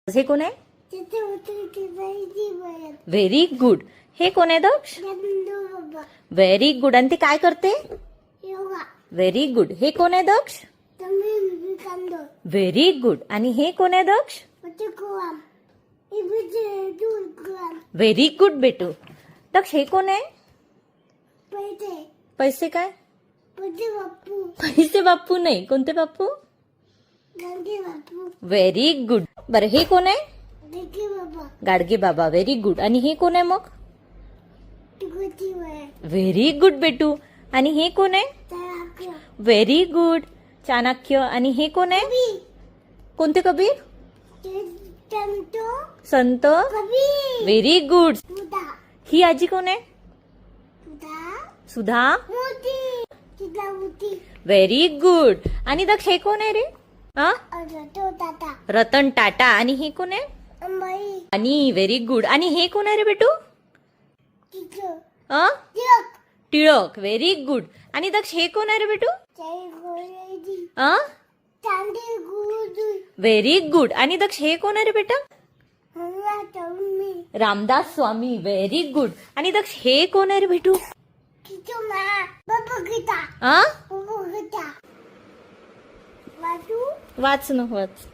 हे कोण आहे? Very good. हे कोण आहे दक्ष? Very good. आणि ते काय करते? Very good. हे कोण आहे दक्ष? Very good. आणि हे कोण आहे दक्ष? व्हेरी गुड बेटू. दक्ष हे कोण आहे? पैसे काय? पैसे बाप्पू नाही. कोणते बाप्पू? Very good. बरं हे कोण आहे? गाडगे बाबा. Very good. आणि हे कोण आहे मग? व्हेरी गुड बेटू. आणि हे कोण आहे? Very good. चाणक्य. आणि हे कोण आहे? कोणते कबीर? संत. Very good. ही आजी कोण आहे? सुधा. Very good. आणि दक्ष हे कोण आहे रे? रतन टाटा. आणि हे कोण आहे? आणि व्हेरी गुड. आणि हे कोण आहे रे बेटू? टिळक. Very good. आणि दक्ष हे कोण आहे रे बेटू? Very good. आणि दक्ष हे कोण आहे रे बेटा? रामदास स्वामी. Very good. आणि दक्ष हे कोण आहे रे बेटू? वाच न वाच.